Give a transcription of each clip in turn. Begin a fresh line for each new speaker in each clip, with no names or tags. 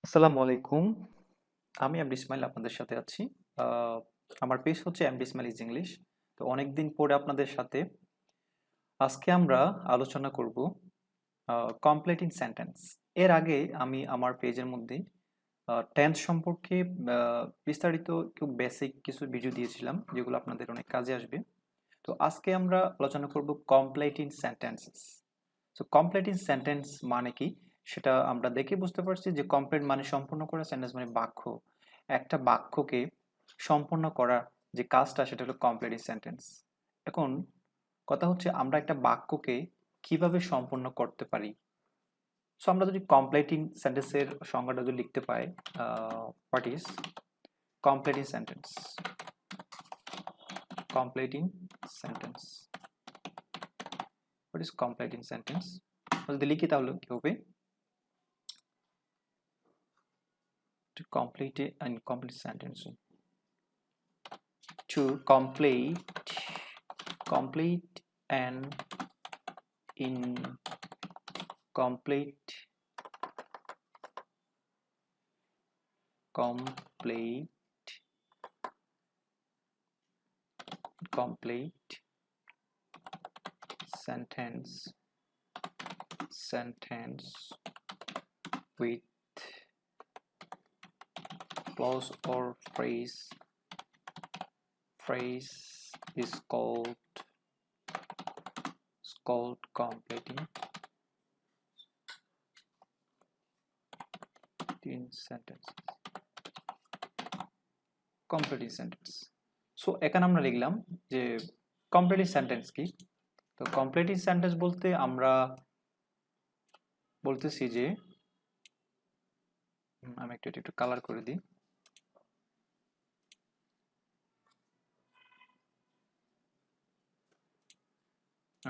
আসসালামু আলাইকুম। আমি এমডি ইসমাইল আপনাদের সাথে আছি। আহ, আমার পেজ হচ্ছে এমডি ইসমাইল ইজ ইংলিশ। তো অনেকদিন পরে আপনাদের সাথে আজকে আমরা আলোচনা করব কমপ্লিটিং সেন্টেন্স। এর আগে আমি আমার পেজের মধ্যে টেন্স সম্পর্কে বিস্তারিত একটু বেসিক কিছু ভিডিও দিয়েছিলাম, যেগুলো আপনাদের অনেক কাজে আসবে। তো আজকে আমরা আলোচনা করব completing sentences. So completing sentence মানে কি সেটা আমরা দেখে বুঝতে পারছি যে কমপ্লিট মানে সম্পূর্ণ করা, সেন্টেন্স মানে বাক্য। একটা বাক্যকে সম্পূর্ণ করা যে কাজটা সেটা হলো কমপ্লিটিং সেন্টেন্স। এখন কথা হচ্ছে আমরা একটা বাক্যকে কিভাবে সম্পূর্ণ করতে পারি। সো আমরা যদি কমপ্লিটিং সেন্টেন্সের সংজ্ঞাটা যদি লিখতে পাই, what is completing sentence, completing sentence, what is completing sentence যদি লিখি তাহলে কি হবে, to complete an incomplete sentence, to complete an incomplete complete sentence with clause or phrase is called completing sentence, completing sentence. So এখানে আমরা লিখলাম যে completing sentence কি। তো কমপ্লিটিং সেন্টেন্স বলতে আমরা বলতেছি যে আমি একটু কালার করে দিই।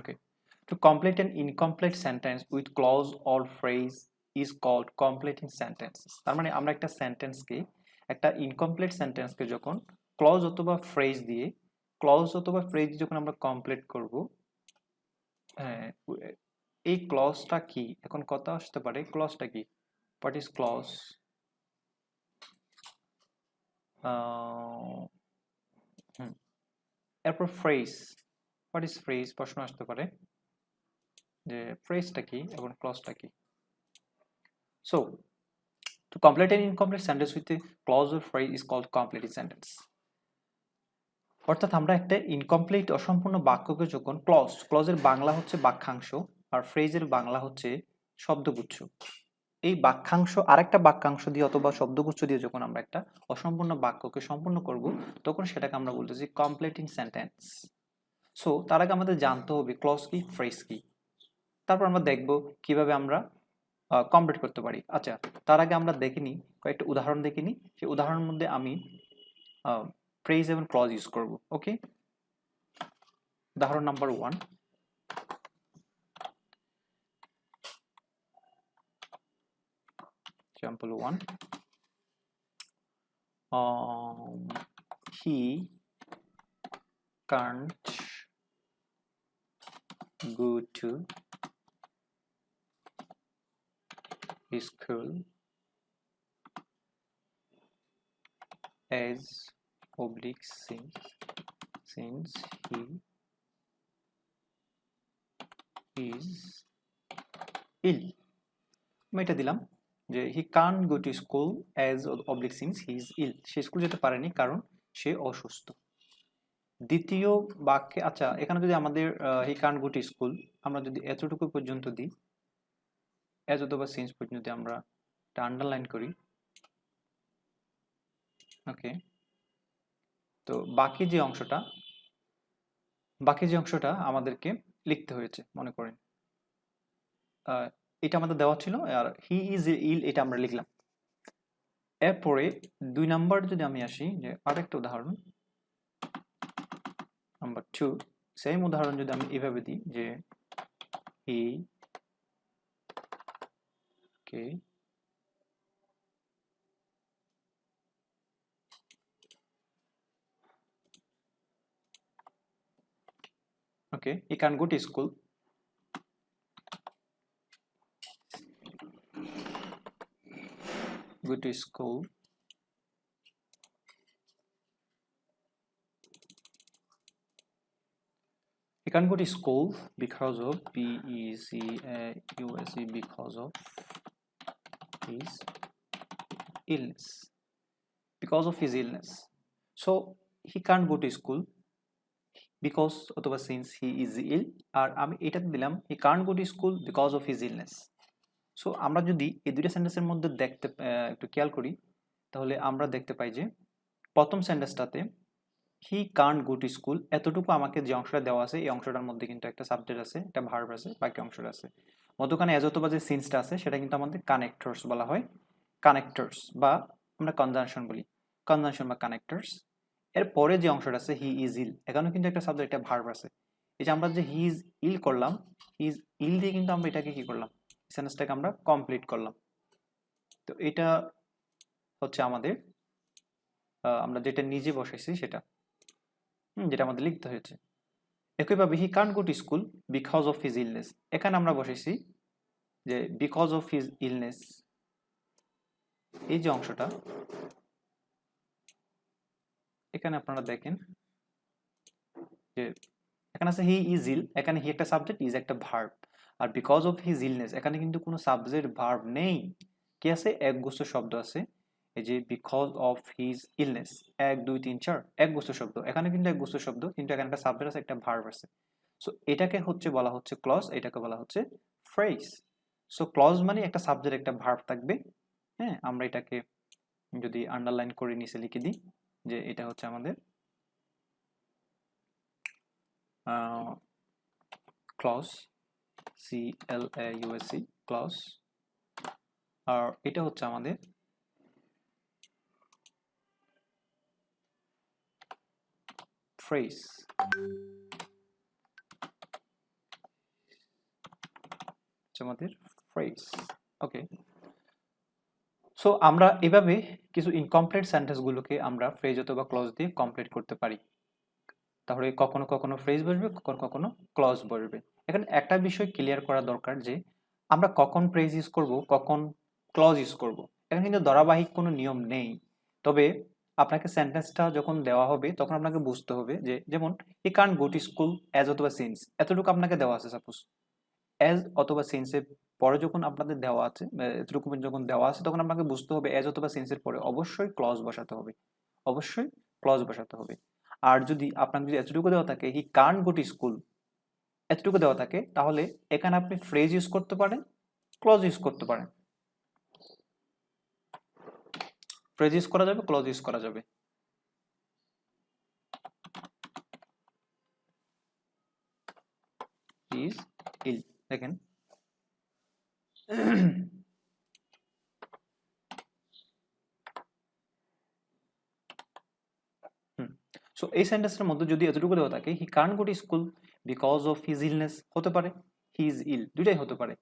ওকে, to complete an incomplete sentence with clause or phrase is called completing sentences। তার মানে আমরা একটা সেন্টেন্সকে, একটা ইনকমপ্লিট সেন্টেন্সকে যখন ক্লজ অথবা ফ্রেজ দিয়ে যখন আমরা কমপ্লিট করব, হ্যাঁ, এই ক্লজটা কি, এখন কথা আসতে পারে ক্লজটা কি, হোয়াট ইজ ক্লজ। এরপর ফ্রেজ, হোয়াট ইজ ফ্রেজ প্রশ্ন আসতে পারে যে ফ্রেজটা কি এবং ক্লজটা কি। So to complete an incomplete sentence with a clause or phrase is called completing sentence। অর্থাৎ আমরা একটা ইনকমপ্লিট অসম্পূর্ণ বাক্যকে যখন ক্লজের বাংলা হচ্ছে বাক্যাংশ আর ফ্রেজের বাংলা হচ্ছে শব্দগুচ্ছ, এই বাক্যাংশ আরেকটা বাক্যাংশ দিয়ে অথবা শব্দগুচ্ছ দিয়ে যখন আমরা একটা অসম্পূর্ণ বাক্যকে সম্পূর্ণ করব, তখন সেটাকে আমরা বলতেছি কমপ্লিটিং সেন্টেন্স। সো তার আগে আমাদের জানতে হবে ক্লজ কি, ফ্রেজ কি, তারপর আমরা দেখব কিভাবে আমরা কমপ্লিট করতে পারি। আচ্ছা, তার আগে আমরা দেখিনি কয়েকটা উদাহরণ দেখিনি, সেই উদাহরণের মধ্যে আমি ফ্রেজ এবং ক্লজ ইউজ করব। ওকে, উদাহরণ number 1, example 1, he can't go to school as oblique since he is ill। আমি এটা দিলাম যে he can't go to school as oblique since he is ill, সে স্কুল যেতে পারেনি কারণ সে অসুস্থ। দ্বিতীয় বাক্যে, আচ্ছা এখানে যদি আমাদের হি কান্ট গো টু স্কুল আমরা যদি এতটুকু পর্যন্ত দিই, অ্যাজ অথবা সিন্স পর্যন্ত আমরা এটা আন্ডারলাইন করি। ওকে, তো বাকি যে অংশটা আমাদেরকে লিখতে হয়েছে, মনে করেন এটা আমাদের দেওয়া ছিল আর হি ইজ ইল এটা আমরা লিখলাম। এরপরে 2 নাম্বার যদি আমি আসি, যে আরেকটা উদাহরণ নাম্বার 2, সেম উদাহরণ যদি আমি এভাবে দিই যে হি কে okay he can go to school go to school. He can't go to school because of BECAUSE because of his illness. Because of his illness. So he can't go to school because অথবা since he is ill আর আমি এটা দিলাম he can't go to school because of his illness. So আমরা যদি এই দুইটা সেন্টেন্সের মধ্যে দেখতে একটু খেয়াল করি তাহলে আমরা দেখতে পাই যে প্রথম সেন্টেন্সটাতে he can't go to school এতটুকু আমাকে যে অংশটা দেওয়া আছে এই অংশটার মধ্যে কিন্তু একটা সাবজেক্ট আছে একটা ভার্ব আছে বাকি অংশটা আছে মধ্যখানে এজ অথবা যে সিন্সটা আছে সেটা কিন্তু আমাদের কানেক্টরস বলা হয় কানেক্টরস বা আমরা কনজাংশন বলি কনজাংশন বা কানেক্টরস এর পরে যে অংশটা আছে হি ইজ ইল এখানেও কিন্তু একটা সাবজেক্ট একটা ভার্ব আছে এই যে আমরা যে হি ইজ ইল করলাম হি ইজ ইল দিয়ে কিন্তু আমরা এটাকে কি করলাম সেন্টেন্সটাকে আমরা কমপ্লিট করলাম তো এটা হচ্ছে আমাদের আমরা যেটা নিজে বসাইছি সেটা যেটা আমাদের লিখতে হয়েছে একইভাবে হি can't go to school because of his illness এখানে আমরা বসাইছি যে বিকজ অফ হিজ ইলনেস এই যে অংশটা এখানে আপনারা দেখেন যে এখানে আছে হি ইজ ইল এখানে হি একটা সাবজেক্ট ইজ একটা ভার্ব আর বিকজ অফ হিজ ইলনেস এখানে কিন্তু কোনো সাবজেক্ট ভার্ব নেই কি আছে একগুচ্ছ শব্দ আছে এই যে বিকজ অফ হিজ ইলনেস 1 2 3 4 একগুচ্ছ শব্দ এখানে কিন্তু একগুচ্ছ শব্দ কিন্তু এখানে একটা সাবজেক্ট আছে একটা ভার্ব আছে সো এটাকে হচ্ছে বলা হচ্ছে ক্লজ এটাকে বলা হচ্ছে ফ্রেজ সো ক্লজ মানে একটা সাবজেক্ট একটা ভার্ব থাকবে হ্যাঁ আমরা এটাকে যদি আন্ডারলাইন করে নিচে লিখে দিই যে এটা হচ্ছে আমাদের ক্লজ CLAUSE ক্লজ আর এটা হচ্ছে আমাদের ফ্রেজ আমাদের ফ্রেজ ওকে সো আমরা এভাবে কিছু ইনকমপ্লিট সেন্টেন্সগুলোকে আমরা ফ্রেজ অথবা ক্লজ দিয়ে কমপ্লিট করতে পারি তাহলে কখনো কখনো ফ্রেজ বসবে কখনো কখনো ক্লজ বসবে এখানে একটা বিষয় ক্লিয়ার করা দরকার যে আমরা কখন ফ্রেজ ইউজ করব কখন ক্লজ ইউজ করব এখানে কিন্তু ধারাবাহিক কোনো নিয়ম নেই তবে আপনাকে সেন্টেন্সটা যখন দেওয়া হবে তখন আপনাকে বুঝতে হবে যে যেমন হি can't go to school as অথবা সিন্স এতটুকু আপনাকে দেওয়া আছে সাপোজ অ্যাজ অথবা সিন্সের পরে যখন আপনাদের দেওয়া আছে এতটুকু যখন দেওয়া আছে তখন আপনাকে বুঝতে হবে অ্যাজ অথবা সিন্সের পরে অবশ্যই ক্লজ বসাতে হবে অবশ্যই ক্লজ বসাতে হবে আর যদি আপনাকে যদি এতটুকু দেওয়া থাকে হি কান্ট গো টু স্কুল এতটুকু দেওয়া থাকে তাহলে এখানে আপনি ফ্রেজ ইউজ করতে পারেন ক্লজ ইউজ করতে পারেন ফ্রেজ ইউজ করা যাবে ক্লজ ইউজ করা যাবে ইজ ইল দেখেন সো এই সেন্টেন্সের মধ্যে যদি এতটুকু দেওয়া থাকে হি can't go to school because of his illness হতে পারে হি ইজ ইল দুইটাই হতে পারে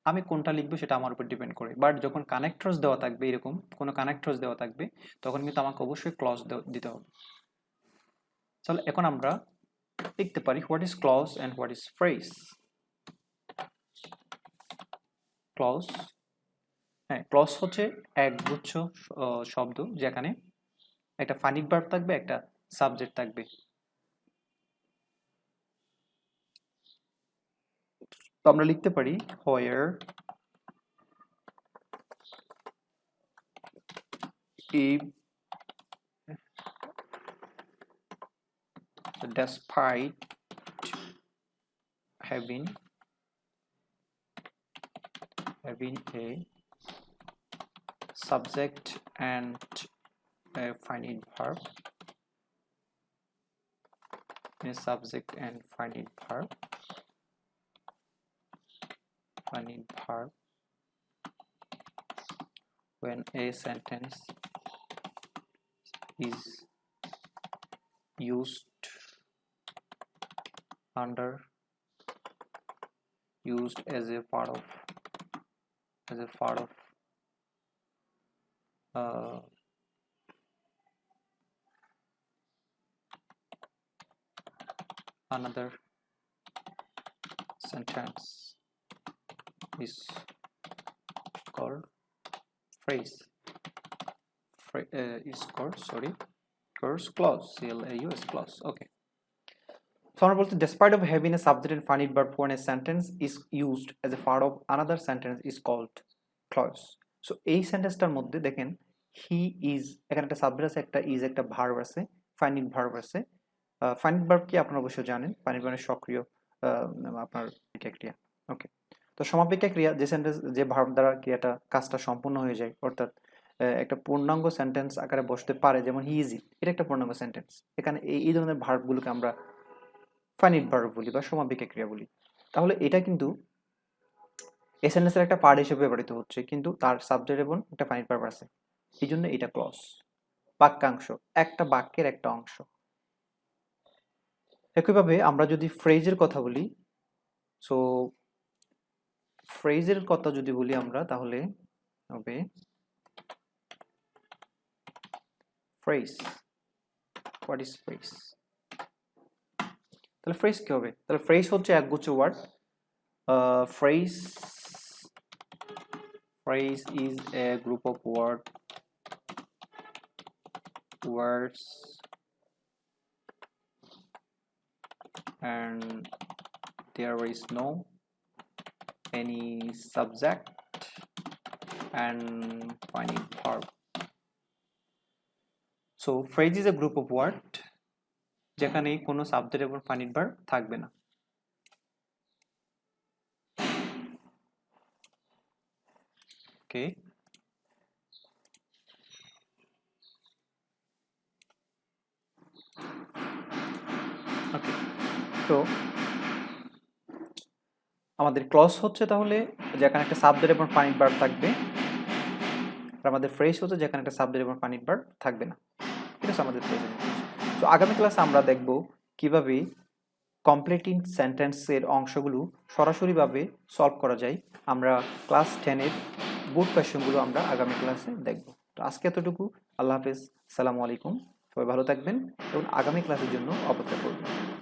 আমি কোনটা লিখবো সেটা আমার উপর ডিপেন্ড করে বাট যখন কানেক্টরস দেওয়া থাকবে এরকম কোনো কানেক্টরস দেওয়া থাকবে তখন কিন্তু আমাকে অবশ্যই ক্লজ দিতে হবে তাহলে এখন আমরা লিখতে পারি what is clause and what is phrase clause হ্যাঁ ক্লজ হচ্ছে একগুচ্ছ শব্দ যেখানে একটা ফাইনিট ভার্ব থাকবে একটা সাবজেক্ট থাকবে তো আমরা লিখতে পারি হোয়ার if despite having a subject and a finite verb a subject and finite verb when a sentence is used as a part of another sentence is called phrase is course, sorry, course clause, CLAUS clause. Okay. So আমরা বলতে despite of having a subject and finite verb when a sentence is used as a part of another sentence is called clause. So এই সেন্টেন্সটার মধ্যে দেখেন he is, এখানে একটা subject আছে, একটা is, একটা ভার্ব আছে, ফাইনাইট ভার্ব আছে। ফাইনাইট ভার্ব কি আপনারা অবশ্যই জানেন, ফাইনাইট মানে সক্রিয় আপনার ক্রিয়া। ওকে, তো সমাপিকা ক্রিয়া যে সেন্টেন্স, যে ভার্ব দ্বারা ক্রিয়াটা কাজটা সম্পূর্ণ হয়ে যায়, অর্থাৎ একটা পূর্ণাঙ্গ সেন্টেন্স আকারে বসতে পারে, যেমন হি ইজ ইট, এটা একটা পূর্ণাঙ্গ সেন্টেন্স। এখানে এই ধরনের ভার্বগুলোকে আমরা ফাইনাইট ভার্ব বলি বা সমাপিকা ক্রিয়া বলি। তাহলে এটা কিন্তু এই সেন্টেন্সের একটা পার্ট হিসেবে ব্যবহৃত হচ্ছে, কিন্তু তার সাবজেক্ট এবং একটা ফাইনাইট ভার্ব আছে, এই জন্য এটা ক্লজ, বাক্যাংশ, একটা বাক্যের একটা অংশ। একইভাবে আমরা যদি ফ্রেজের কথা বলি, সো ফ্রেজের কথা যদি বলি আমরা, তাহলে হবে ফ্রেজ। What is phrase? তাহলে ফ্রেজ কি হবে? তাহলে ফ্রেজ হচ্ছে একগুচ্ছ word. Phrase is a group of words and there is no any subject and finite verb. So phrase is a group of word যেখানে কোনো সাবজেক্ট এবং ফাইনাইট ভার্ব থাকবে না। ওকে, ওকে, তো আমাদের ক্লজ হচ্ছে তাহলে যেখানে একটা সাবজেক্ট এবং ফাইনাইট ভার্ব থাকবে, আর আমাদের ফ্রেজ হচ্ছে যেখানে একটা সাবজেক্ট এবং ফাইনাইট ভার্ব থাকবে না। ঠিক আছে, আমাদের ফ্রেজ। তো আগামী ক্লাসে আমরা দেখব কিভাবে কমপ্লিটিং সেন্টেন্সের অংশগুলো সরাসরিভাবে সলভ করা যায়। আমরা ক্লাস 10-এর বোর্ড কোয়েশ্চেনগুলো আমরা আগামী ক্লাসে দেখব। তো আজকে এতটুকু। আল্লাহ হাফেজ, আসসালামু আলাইকুম। সবাই ভালো থাকবেন এবং আগামী ক্লাসের জন্য অপেক্ষা করবেন।